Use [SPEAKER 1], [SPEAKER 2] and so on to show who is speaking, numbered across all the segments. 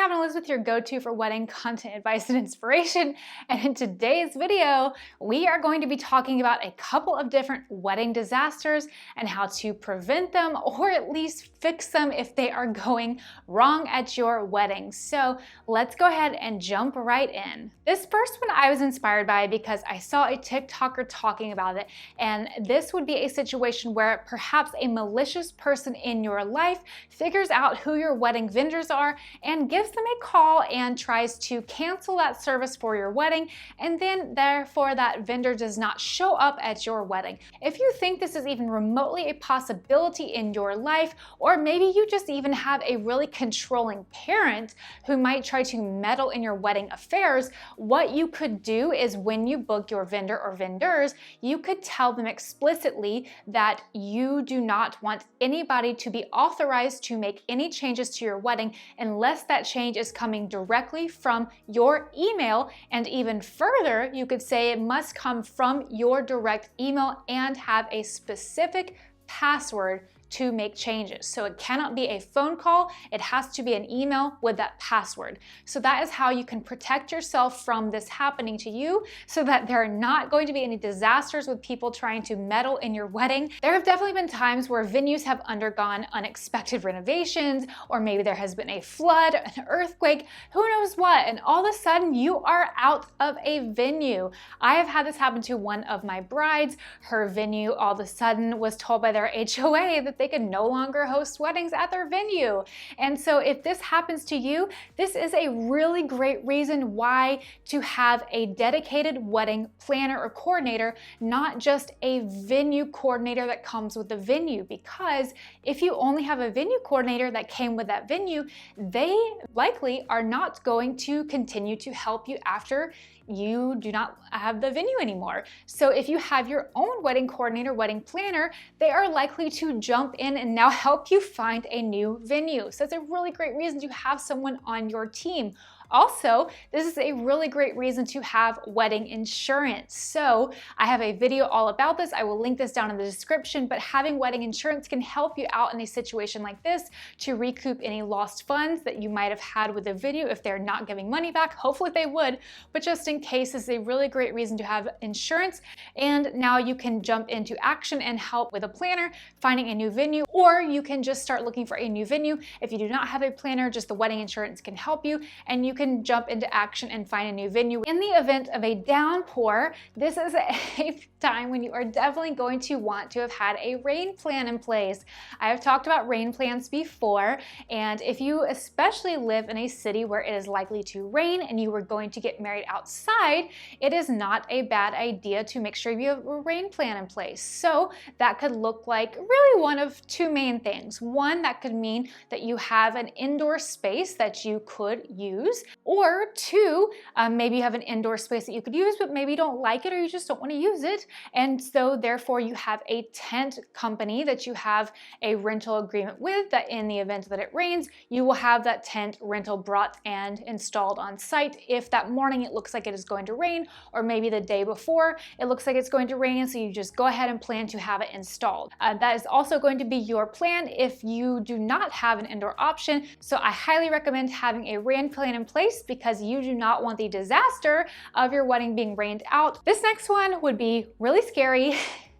[SPEAKER 1] Cavin with your go-to for wedding content advice and inspiration. And in today's video, we are going to be talking about a couple of different wedding disasters and how to prevent them or at least fix them if they are going wrong at your wedding. So let's go ahead and jump right in. This first one I was inspired by because I saw a TikToker talking about it, and this would be a situation where perhaps a malicious person in your life figures out who your wedding vendors are and gives them a call and tries to cancel that service for your wedding, and then therefore that vendor does not show up at your wedding. If you think this is even remotely a possibility in your life, or maybe you just even have a really controlling parent who might try to meddle in your wedding affairs, what you could do is when you book your vendor or vendors, you could tell them explicitly that you do not want anybody to be authorized to make any changes to your wedding unless that change is coming directly from your email. And even further, you could say it must come from your direct email and have a specific password to make changes. So it cannot be a phone call, it has to be an email with that password. So that is how you can protect yourself from this happening to you, so that there are not going to be any disasters with people trying to meddle in your wedding. There have definitely been times where venues have undergone unexpected renovations, or maybe there has been a flood, an earthquake, who knows what, and all of a sudden you are out of a venue. I have had this happen to one of my brides. Her venue all of a sudden was told by their HOA that they can no longer host weddings at their venue. And so if this happens to you, this is a really great reason why to have a dedicated wedding planner or coordinator, not just a venue coordinator that comes with the venue. Because if you only have a venue coordinator that came with that venue, they likely are not going to continue to help you after you do not have the venue anymore. So if you have your own wedding coordinator, wedding planner, they are likely to jump in and now help you find a new venue. So it's a really great reason to have someone on your team. Also, this is a really great reason to have wedding insurance. So I have a video all about this. I will link this down in the description, but having wedding insurance can help you out in a situation like this to recoup any lost funds that you might have had with the venue if they're not giving money back. Hopefully they would, but just in case, this is a really great reason to have insurance. And now you can jump into action and help with a planner finding a new venue, or you can just start looking for a new venue. If you do not have a planner, just the wedding insurance can help you, and you can jump into action and find a new venue. In the event of a downpour, this is a time when you are definitely going to want to have had a rain plan in place. I have talked about rain plans before, and if you especially live in a city where it is likely to rain and you are going to get married outside, it is not a bad idea to make sure you have a rain plan in place. So that could look like really one of two main things. One, that could mean that you have an indoor space that you could use. Or two, maybe you have an indoor space that you could use, but maybe you don't like it or you just don't want to use it. And so therefore you have a tent company that you have a rental agreement with, that in the event that it rains, you will have that tent rental brought and installed on site. If that morning it looks like it is going to rain, or maybe the day before it looks like it's going to rain, so you just go ahead and plan to have it installed. That is also going to be your plan if you do not have an indoor option. So I highly recommend having a rain plan in place, because you do not want the disaster of your wedding being rained out. This next one would be really scary.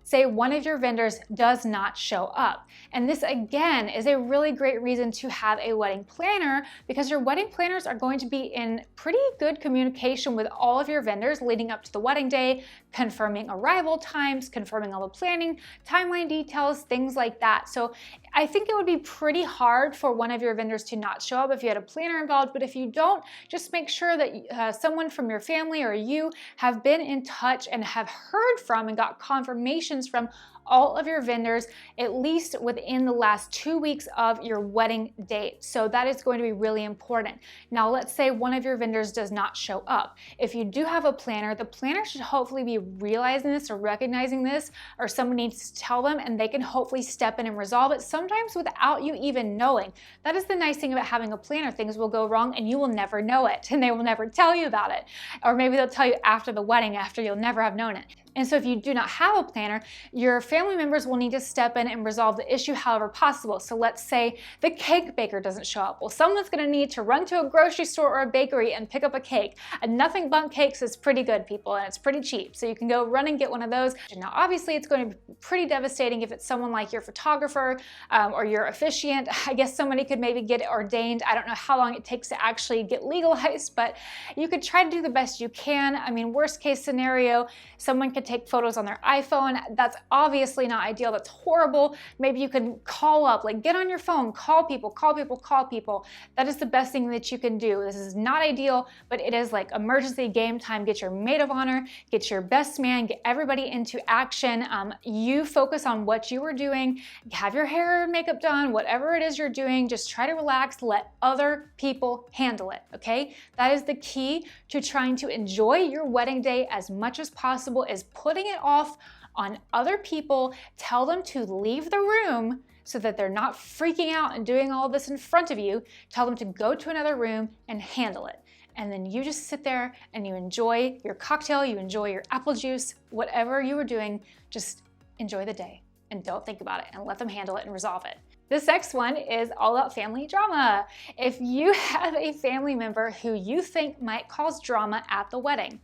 [SPEAKER 1] Say one of your vendors does not show up. And this again is a really great reason to have a wedding planner, because your wedding planners are going to be in pretty good communication with all of your vendors leading up to the wedding day, confirming arrival times, confirming all the planning, timeline details, things like that. So I think it would be pretty hard for one of your vendors to not show up if you had a planner involved, but if you don't, just make sure that someone from your family or you have been in touch and have heard from and got confirmation from all of your vendors at least within the last 2 weeks of your wedding date. So that is going to be really important. Now, let's say one of your vendors does not show up. If you do have a planner, the planner should hopefully be realizing this or recognizing this, or someone needs to tell them, and they can hopefully step in and resolve it, sometimes without you even knowing. That is the nice thing about having a planner. Things will go wrong and you will never know it, and they will never tell you about it. Or maybe they'll tell you after the wedding, after you'll never have known it. And so if you do not have a planner, your family members will need to step in and resolve the issue however possible. So let's say the cake baker doesn't show up. Well, someone's gonna need to run to a grocery store or a bakery and pick up a cake. And Nothing Bundt Cakes is pretty good, people, and it's pretty cheap. So you can go run and get one of those. Now, obviously, it's going to be pretty devastating if it's someone like your photographer or your officiant. I guess somebody could maybe get ordained. I don't know how long it takes to actually get legalized, but you could try to do the best you can. I mean, worst case scenario, someone could take photos on their iPhone. That's obviously not ideal. That's horrible. Maybe you can call up, like get on your phone, call people, call people, call people. That is the best thing that you can do. This is not ideal, but it is like emergency game time. Get your maid of honor, get your best man, get everybody into action. You focus on what you were doing, have your hair and makeup done, whatever it is you're doing, just try to relax, let other people handle it, okay? That is the key to trying to enjoy your wedding day as much as possible, is putting it off on other people. Tell them to leave the room so that they're not freaking out and doing all this in front of you. Tell them to go to another room and handle it. And then you just sit there and you enjoy your cocktail, you enjoy your apple juice, whatever you were doing, just enjoy the day and don't think about it and let them handle it and resolve it. This next one is all about family drama. If you have a family member who you think might cause drama at the wedding,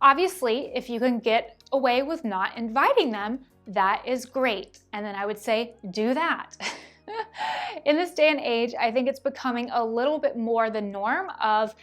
[SPEAKER 1] obviously, if you can get away with not inviting them, that is great. And then I would say, do that. In this day and age, I think it's becoming a little bit more the norm of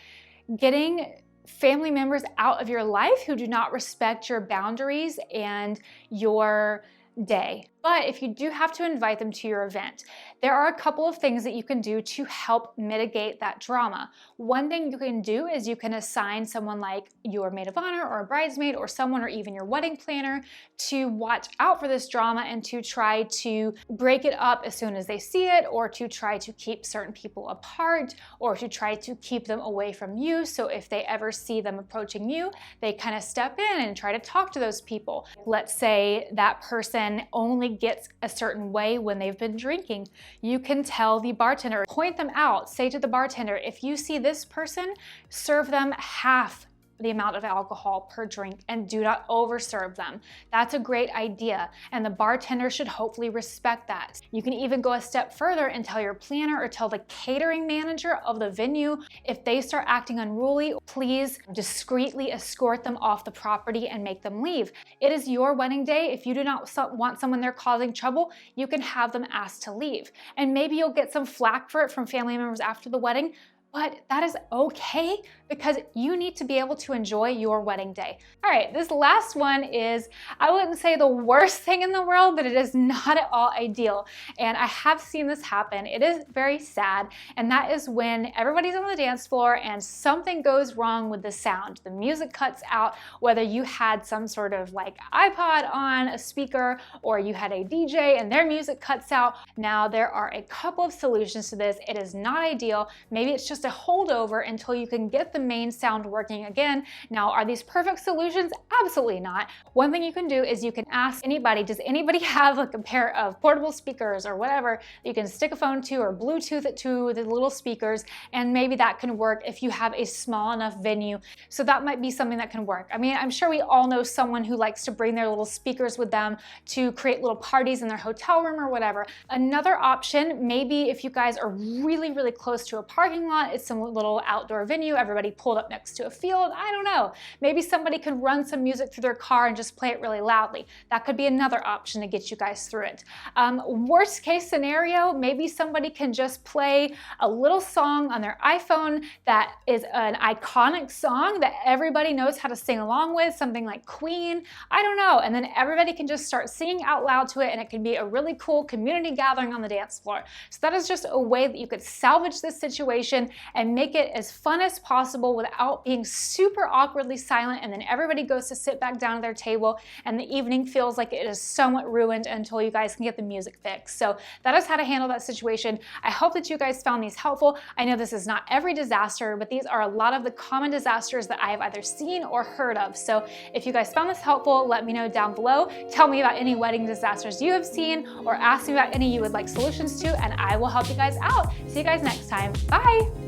[SPEAKER 1] getting family members out of your life who do not respect your boundaries and your day. But if you do have to invite them to your event, there are a couple of things that you can do to help mitigate that drama. One thing you can do is you can assign someone like your maid of honor or a bridesmaid or someone, or even your wedding planner, to watch out for this drama and to try to break it up as soon as they see it, or to try to keep certain people apart, or to try to keep them away from you. So if they ever see them approaching you, they kind of step in and try to talk to those people. Let's say that person only gets a certain way when they've been drinking. You can tell the bartender, point them out, say to the bartender, if you see this person, serve them half the amount of alcohol per drink and do not overserve them. That's a great idea, and the bartender should hopefully respect that. You can even go a step further and tell your planner or tell the catering manager of the venue, if they start acting unruly, please discreetly escort them off the property and make them leave. It is your wedding day. If you do not want someone there causing trouble, you can have them asked to leave. And maybe you'll get some flack for it from family members after the wedding, but that is okay because you need to be able to enjoy your wedding day. All right, this last one is, I wouldn't say the worst thing in the world, but it is not at all ideal. And I have seen this happen. It is very sad. And that is when everybody's on the dance floor and something goes wrong with the sound. The music cuts out, whether you had some sort of like iPod on a speaker or you had a DJ and their music cuts out. Now there are a couple of solutions to this. It is not ideal. Maybe it's just a holdover until you can get the main sound working again. Now, are these perfect solutions? Absolutely not. One thing you can do is you can ask anybody, does anybody have like a pair of portable speakers or whatever you can stick a phone to or Bluetooth it to the little speakers, and maybe that can work if you have a small enough venue. So that might be something that can work. I mean, I'm sure we all know someone who likes to bring their little speakers with them to create little parties in their hotel room or whatever. Another option, maybe if you guys are really, really close to a parking lot, it's some little outdoor venue, everybody pulled up next to a field, I don't know. Maybe somebody can run some music through their car and just play it really loudly. That could be another option to get you guys through it. Worst case scenario, maybe somebody can just play a little song on their iPhone that is an iconic song that everybody knows how to sing along with, something like Queen, I don't know, and then everybody can just start singing out loud to it, and it can be a really cool community gathering on the dance floor. So that is just a way that you could salvage this situation and make it as fun as possible without being super awkwardly silent, and then everybody goes to sit back down at their table and the evening feels like it is somewhat ruined until you guys can get the music fixed. So that is how to handle that situation. I hope that you guys found these helpful. I know this is not every disaster, but these are a lot of the common disasters that I have either seen or heard of. So if you guys found this helpful, let me know down below. Tell me about any wedding disasters you have seen, or ask me about any you would like solutions to, and I will help you guys out. See you guys next time. Bye!